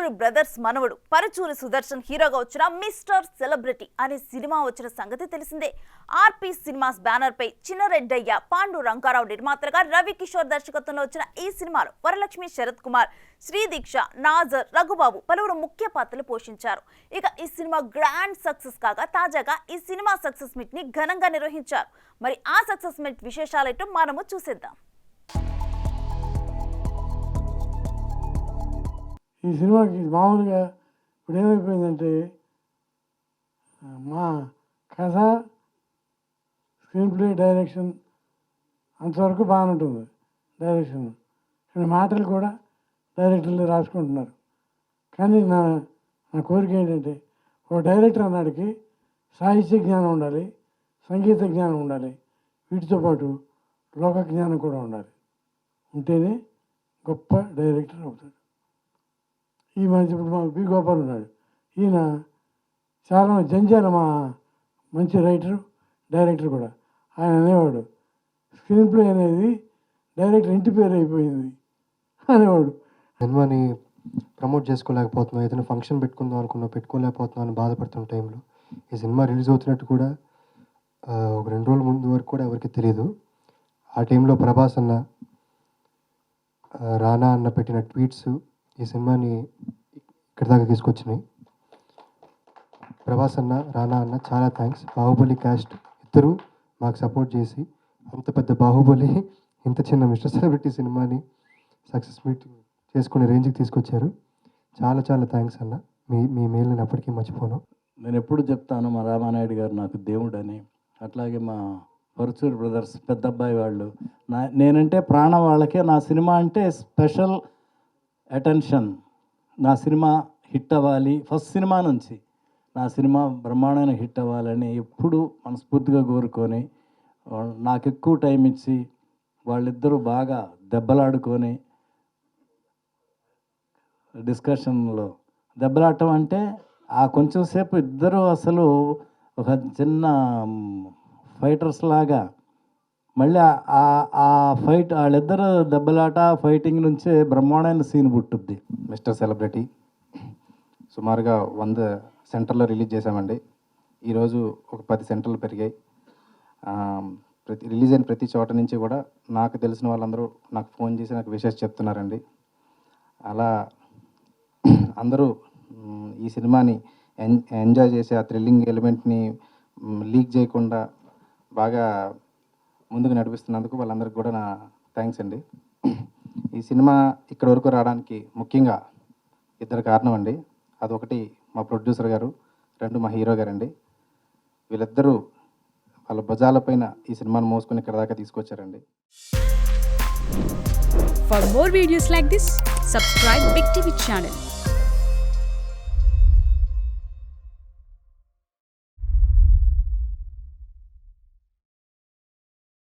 Paruchuri brothers మనవడు పరుచూరి సుదర్శన్ హీరోగా వచ్చిన మిస్టర్ సెలబ్రిటీ అనే సినిమా వచ్చిన సంగతి తెలిసిందే. ఆర్పీ సినిమాస్ బ్యానర్ పై చిన్నరెడ్డయ్య, పాండు రంగారావు నిర్మాతగా రవి కిషోర్ దర్శకత్వంలో వచ్చిన ఈ సినిమాలో వరలక్ష్మి, శరత్ కుమార్, శ్రీదీక్ష, నాజర్, రఘుబాబు పలువురు ముఖ్య పాత్రలు పోషించారు. ఇక ఈ సినిమా గ్రాండ్ సక్సెస్ కాగా తాజాగా ఈ సినిమా సక్సెస్ మీట్ ని ఘనంగా నిర్వహించారు. మరి ఆ సక్సెస్ మీట్ విశేషాలేంటో మనము చూసేద్దాం. ఈ సినిమాకి మామూలుగా ఇప్పుడు ఏమైపోయిందంటే మా కథ, స్క్రీన్ ప్లే, డైరెక్షన్ అంతవరకు బాగానే ఉంటుంది. డైరెక్షన్ కానీ మాటలు కూడా డైరెక్టర్లు రాసుకుంటున్నారు. కానీ నా కోరిక ఏంటంటే ఒక డైరెక్టర్ అన్నాడికి సాహిత్య జ్ఞానం ఉండాలి, సంగీత జ్ఞానం ఉండాలి, వీటితో పాటు లోక జ్ఞానం కూడా ఉండాలి. ఉంటేనే గొప్ప డైరెక్టర్ అవుతాడు. ఈ మధ్య ఇప్పుడు మా బి గోపాల్ ఉన్నాడు. ఈయన చాలా జంజాల మా మంచి రైటరు, డైరెక్టర్ కూడా. ఆయన అనేవాడు స్క్రీన్ ప్లే అనేది డైరెక్టర్ ఇంటి పేరు అయిపోయింది అనేవాడు. సినిమాని ప్రమోట్ చేసుకోలేకపోతున్నాం, ఏదైనా ఫంక్షన్ పెట్టుకుందాం పెట్టుకోలేకపోతున్నాం అని బాధపడుతున్న టైంలో ఈ సినిమా రిలీజ్ అవుతున్నట్టు కూడా ఒక 2 రోజుల ముందు వరకు కూడా ఎవరికి తెలియదు. ఆ టైంలో ప్రభాస్ అన్న, రానా అన్న పెట్టిన ట్వీట్స్ ఈ సినిమాని ఇక్కడి దాకా తీసుకొచ్చినాయి. ప్రభాస్ అన్న, రానా అన్న చాలా థ్యాంక్స్. బాహుబలి క్యాస్ట్ ఇద్దరు మాకు సపోర్ట్ చేసి అంత పెద్ద బాహుబలి ఇంత చిన్న మిస్టర్ సెలబ్రిటీ సినిమాని సక్సెస్ మీట్ చేసుకునే రేంజ్కి తీసుకొచ్చారు. చాలా చాలా థ్యాంక్స్ అన్న. మీ మేలు నేను అప్పటికీ మర్చిపోను. నేను ఎప్పుడు చెప్తాను మా రామానాయుడు గారు నాకు దేవుడని. అట్లాగే మా పరుచూరి బ్రదర్స్ పెద్ద అబ్బాయి వాళ్ళు నేనంటే ప్రాణం వాళ్ళకే. నా సినిమా అంటే స్పెషల్ అటెన్షన్. నా సినిమా హిట్ అవ్వాలి, ఫస్ట్ సినిమా నుంచి నా సినిమా బ్రహ్మాండమైన హిట్ అవ్వాలని ఎప్పుడు మనస్ఫూర్తిగా కోరుకొని నాకు ఎక్కువ టైం ఇచ్చి వాళ్ళిద్దరూ బాగా దెబ్బలాడుకొని డిస్కషన్లో దెబ్బలాడటం అంటే ఆ కొంచెం సేపు ఇద్దరు అసలు ఒక చిన్న ఫైటర్స్ లాగా మళ్ళీ ఆ ఫైట్ వాళ్ళిద్దరు దెబ్బలాట ఫైటింగ్ నుంచే బ్రహ్మాండమైన సీన్ పుట్టుద్ది. మిస్టర్ సెలబ్రిటీ సుమారుగా 100 సెంటర్లో రిలీజ్ చేశామండి. ఈరోజు ఒక 10 సెంటర్లు పెరిగాయి. రిలీజ్ అయిన ప్రతి చోట నుంచి కూడా నాకు తెలిసిన వాళ్ళందరూ నాకు ఫోన్ చేసి నాకు విషెస్ చెప్తున్నారండి. అలా అందరూ ఈ సినిమాని ఎంజాయ్ చేసి ఆ థ్రిల్లింగ్ ఎలిమెంట్ని లీక్ చేయకుండా బాగా ముందుకు నడిపిస్తున్నందుకు వాళ్ళందరికీ కూడా నా థ్యాంక్స్ అండి. ఈ సినిమా ఇక్కడ వరకు రావడానికి ముఖ్యంగా 2 కారణం అండి. అదొకటి మా ప్రొడ్యూసర్ గారు, 2 మా హీరో గారండి. వీళ్ళిద్దరూ వాళ్ళ భుజాలపైన ఈ సినిమాను మోసుకొని ఇక్కడ దాకా తీసుకొచ్చారండి. For more videos like this, subscribe Big TV channel.